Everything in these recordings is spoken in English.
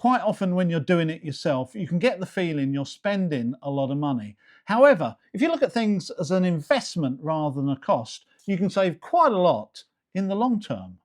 quite often when you're doing it yourself, you can get the feeling you're spending a lot of money. However, if you look at things as an investment rather than a cost, you can save quite a lot in the long term.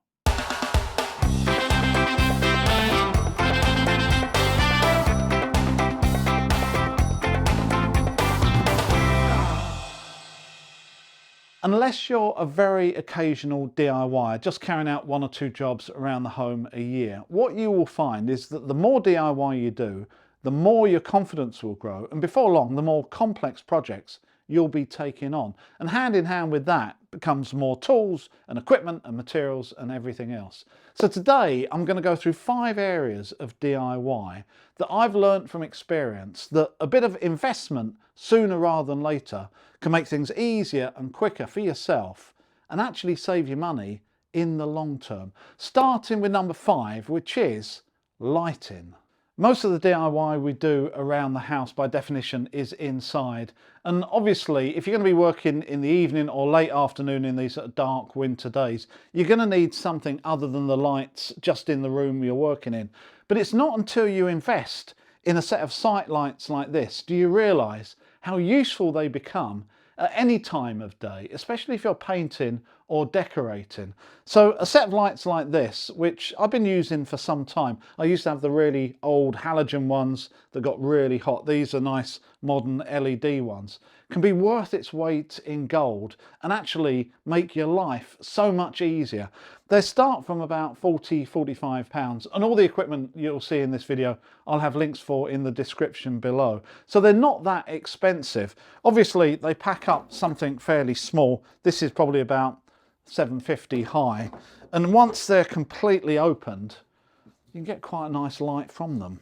Unless you're a very occasional DIYer, just carrying out 1 or 2 jobs around the home a year, what you will find is that the more DIY you do, the more your confidence will grow, and before long, the more complex projects you'll be taking on. And hand in hand with that becomes more tools and equipment and materials and everything else. So today I'm going to go through 5 areas of DIY that I've learned from experience that a bit of investment sooner rather than later can make things easier and quicker for yourself and actually save you money in the long term. Starting with number 5, which is lighting. Most of the DIY we do around the house by definition is inside, and obviously if you're going to be working in the evening or late afternoon in these sort of dark winter days, you're going to need something other than the lights just in the room you're working in. But it's not until you invest in a set of sight lights like this do you realise how useful they become at any time of day, especially if you're painting or decorating. So a set of lights like this, which I've been using for some time. I used to have the really old halogen ones that got really hot. These are nice modern LED ones. Can be worth its weight in gold and actually make your life so much easier. They start from about £40–45, and all the equipment you'll see in this video I'll have links for in the description below. So they're not that expensive. Obviously they pack up something fairly small. This is probably about 750 high, and once they're completely opened you can get quite a nice light from them.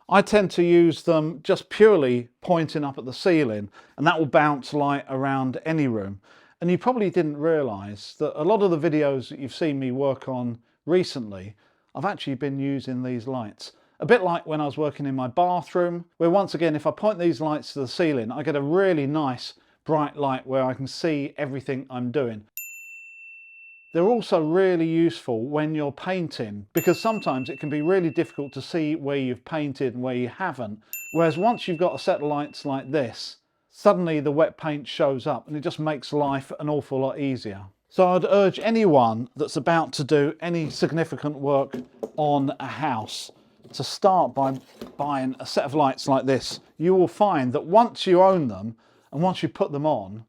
I tend to use them just purely pointing up at the ceiling, and that will bounce light around any room. And you probably didn't realise that a lot of the videos that you've seen me work on recently, I've actually been using these lights. A bit like when I was working in my bathroom, where once again if I point these lights to the ceiling I get a really nice bright light where I can see everything I'm doing. They're also really useful when you're painting, because sometimes it can be really difficult to see where you've painted and where you haven't. Whereas once you've got a set of lights like this, suddenly the wet paint shows up and it just makes life an awful lot easier. So I'd urge anyone that's about to do any significant work on a house to start by buying a set of lights like this. You will find that once you own them and once you put them on,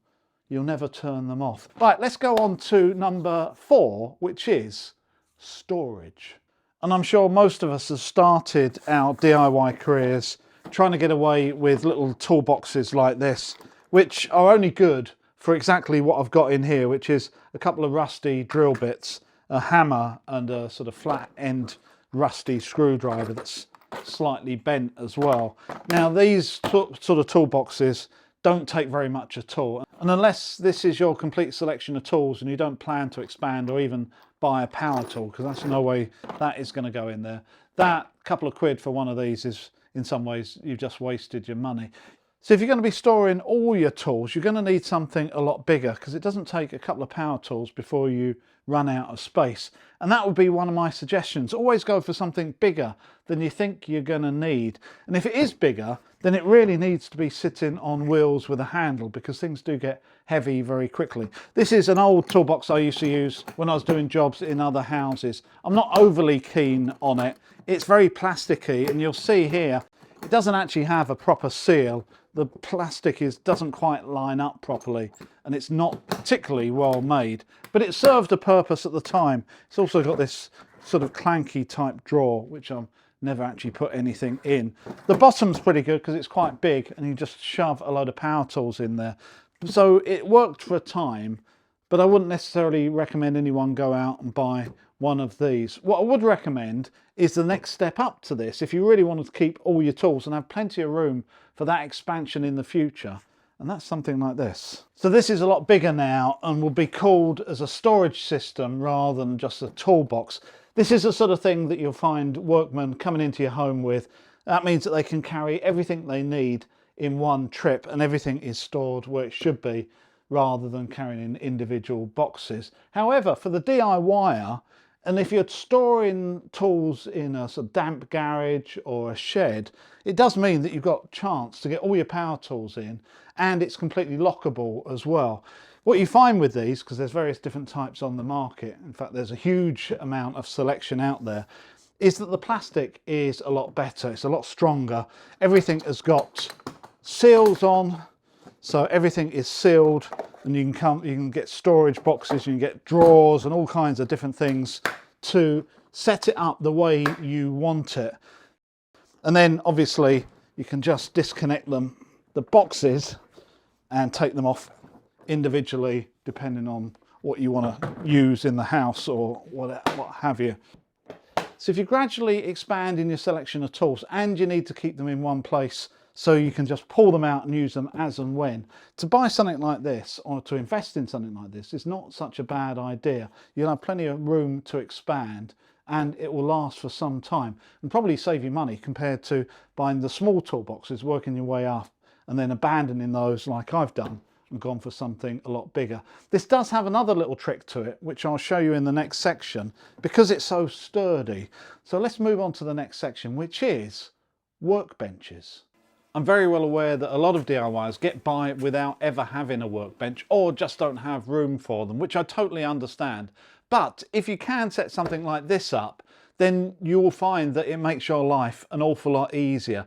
you'll never turn them off. Right, let's go on to number 4, which is storage. And I'm sure most of us have started our DIY careers trying to get away with little toolboxes like this, which are only good for exactly what I've got in here, which is a couple of rusty drill bits, a hammer and a sort of flat end rusty screwdriver that's slightly bent as well. Now these sort of toolboxes don't take very much at all, and unless this is your complete selection of tools and you don't plan to expand or even buy a power tool, because that's no way that is going to go in there, that couple of quid for one of these is in some ways you've just wasted your money. So if you're going to be storing all your tools, you're going to need something a lot bigger, because it doesn't take a couple of power tools before you run out of space. And that would be one of my suggestions. Always go for something bigger than you think you're going to need. And if it is bigger, then it really needs to be sitting on wheels with a handle, because things do get heavy very quickly. This is an old toolbox I used to use when I was doing jobs in other houses. I'm not overly keen on it. It's very plasticky, and you'll see here it doesn't actually have a proper seal. The plastic doesn't quite line up properly, and it's not particularly well made, but it served a purpose at the time. It's also got this sort of clanky type drawer, which I've never actually put anything in. The bottom's pretty good because it's quite big and you just shove a load of power tools in there. So it worked for a time, but I wouldn't necessarily recommend anyone go out and buy one of these. What I would recommend is the next step up to this. If you really wanted to keep all your tools and have plenty of room for that expansion in the future, and that's something like this. So this is a lot bigger now and will be called as a storage system rather than just a toolbox. This is the sort of thing that you'll find workmen coming into your home with. That means that they can carry everything they need in one trip and everything is stored where it should be, rather than carrying in individual boxes. However, for the DIYer, And if you're storing tools in a sort of damp garage or a shed, it does mean that you've got a chance to get all your power tools in, and it's completely lockable as well. What you find with these, because there's various different types on the market, in fact there's a huge amount of selection out there, is that the plastic is a lot better, it's a lot stronger. Everything has got seals on, so everything is sealed, and you can get storage boxes, you can get drawers and all kinds of different things to set it up the way you want it. And then obviously you can just disconnect the boxes, and take them off individually depending on what you want to use in the house or what have you. So if you're gradually expanding your selection of tools and you need to keep them in one place so you can just pull them out and use them as and when, to buy something like this or to invest in something like this is not such a bad idea. You'll have plenty of room to expand, and it will last for some time and probably save you money compared to buying the small toolboxes, working your way up and then abandoning those like I've done and gone for something a lot bigger. This does have another little trick to it, which I'll show you in the next section, because it's so sturdy. So let's move on to the next section, which is workbenches. I'm very well aware that a lot of DIYers get by without ever having a workbench, or just don't have room for them, which I totally understand. But if you can set something like this up, then you will find that it makes your life an awful lot easier.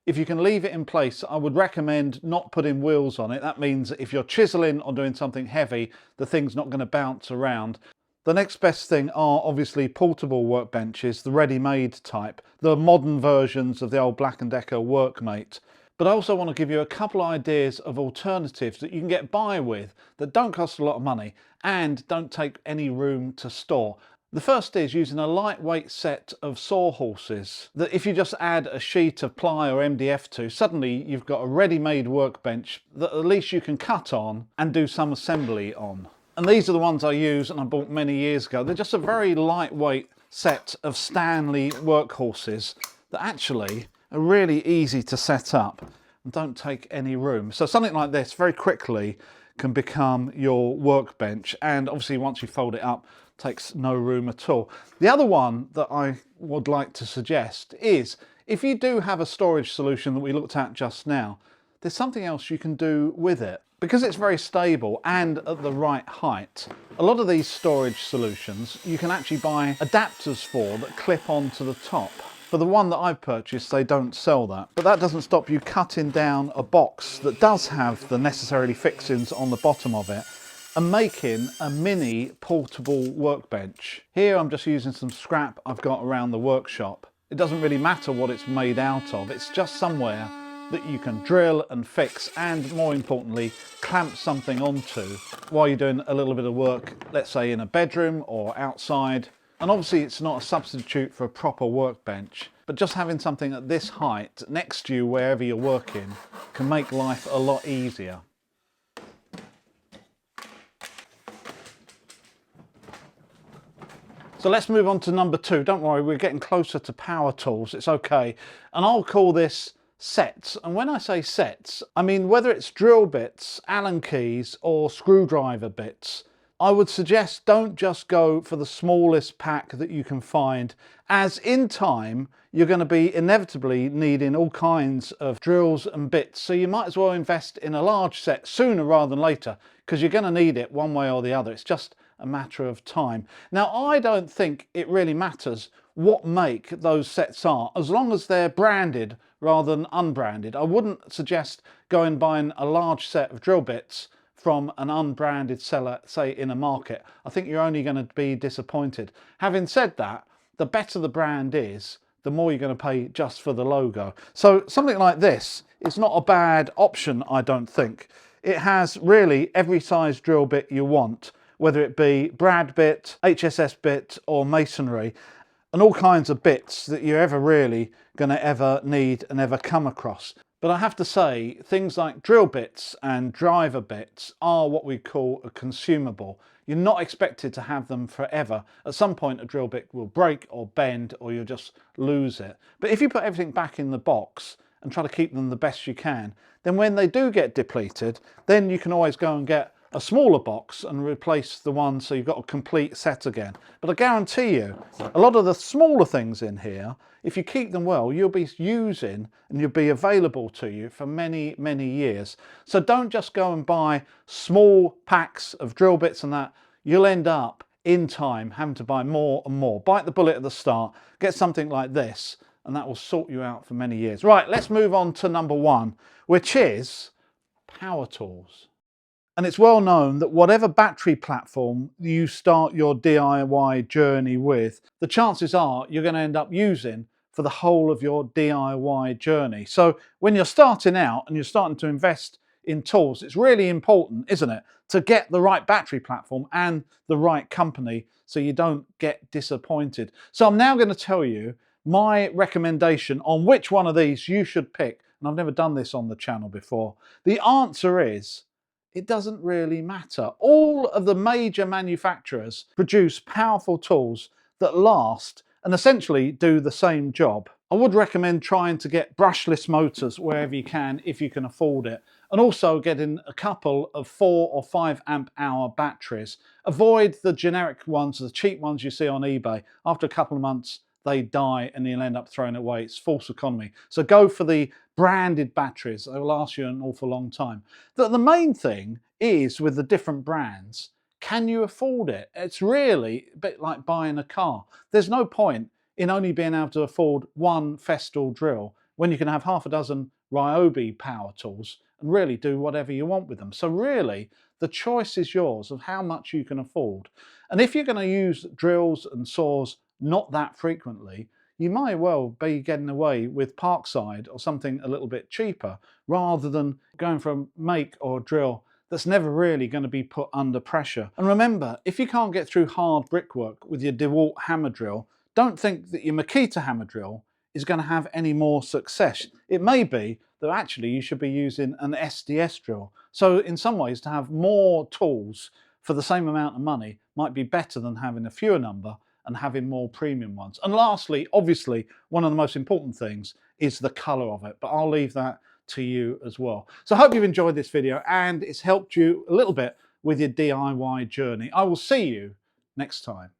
If you can leave it in place, I would recommend not putting wheels on it. That means if you're chiseling or doing something heavy, the thing's not going to bounce around. The next best thing are obviously portable workbenches, the ready-made type, the modern versions of the old Black & Decker Workmate. But I also want to give you a couple of ideas of alternatives that you can get by with that don't cost a lot of money and don't take any room to store. The first is using a lightweight set of sawhorses that if you just add a sheet of ply or MDF to, suddenly you've got a ready-made workbench that at least you can cut on and do some assembly on. And these are the ones I use and I bought many years ago. They're just a very lightweight set of Stanley workhorses that actually are really easy to set up and don't take any room. So something like this very quickly can become your workbench, and obviously once you fold it up, takes no room at all. The other one that I would like to suggest is, if you do have a storage solution that we looked at just now, there's something else you can do with it. Because it's very stable and at the right height, a lot of these storage solutions you can actually buy adapters for that clip onto the top. For the one that I've purchased, they don't sell that. But that doesn't stop you cutting down a box that does have the necessary fixings on the bottom of it and making a mini portable workbench. Here I'm just using some scrap I've got around the workshop. It doesn't really matter what it's made out of, it's just somewhere that you can drill and fix, and more importantly, clamp something onto while you're doing a little bit of work, let's say in a bedroom or outside. And obviously it's not a substitute for a proper workbench, but just having something at this height next to you wherever you're working can make life a lot easier. So let's move on to number 2. Don't worry, we're getting closer to power tools, it's okay. And I'll call this sets. And when I say sets, I mean whether it's drill bits, Allen keys or screwdriver bits. I would suggest don't just go for the smallest pack that you can find, as in time you're going to be inevitably needing all kinds of drills and bits, so you might as well invest in a large set sooner rather than later, because you're going to need it one way or the other. It's just a matter of time. Now, I don't think it really matters what make those sets are, as long as they're branded rather than unbranded. I wouldn't suggest going and buying a large set of drill bits from an unbranded seller, say in a market. I think you're only going to be disappointed. Having said that, the better the brand is, the more you're going to pay just for the logo. So something like this is not a bad option, I don't think. It has really every size drill bit you want, whether it be brad bit, HSS bit or masonry, and all kinds of bits that you're ever really going to ever need and ever come across. But I have to say, things like drill bits and driver bits are what we call a consumable. You're not expected to have them forever. At some point a drill bit will break or bend, or you'll just lose it. But if you put everything back in the box and try to keep them the best you can, then when they do get depleted, then you can always go and get a smaller box and replace the one so you've got a complete set again. But I guarantee you, a lot of the smaller things in here, if you keep them well, you'll be using and you'll be available to you for many, many years. So don't just go and buy small packs of drill bits and that. You'll end up in time having to buy more and more. Bite the bullet at the start, get something like this, and that will sort you out for many years. Right, let's move on to number one, which is power tools. And it's well known that whatever battery platform you start your DIY journey with, the chances are you're going to end up using for the whole of your DIY journey. So when you're starting out and you're starting to invest in tools, it's really important, isn't it, to get the right battery platform and the right company so you don't get disappointed. So I'm now going to tell you my recommendation on which one of these you should pick. And I've never done this on the channel before. The answer is, it doesn't really matter. All of the major manufacturers produce powerful tools that last and essentially do the same job. I would recommend trying to get brushless motors wherever you can, if you can afford it, and also getting a couple of 4 or 5 amp hour batteries. Avoid the generic ones, the cheap ones you see on eBay. After a couple of months, they die and you'll end up throwing it away. It's false economy. So go for the branded batteries. They will last you an awful long time. The main thing is with the different brands, can you afford it? It's really a bit like buying a car. There's no point in only being able to afford one Festool drill when you can have half a dozen Ryobi power tools and really do whatever you want with them. So really, the choice is yours of how much you can afford. And if you're going to use drills and saws not that frequently, you might well be getting away with Parkside or something a little bit cheaper rather than going for a make or drill that's never really going to be put under pressure. And remember, if you can't get through hard brickwork with your DeWalt hammer drill, don't think that your Makita hammer drill is going to have any more success. It may be that actually you should be using an SDS drill. So in some ways, to have more tools for the same amount of money might be better than having a fewer number and having more premium ones. And lastly, obviously, one of the most important things is the color of it, but I'll leave that to you as well. So I hope you've enjoyed this video and it's helped you a little bit with your DIY journey. I will see you next time.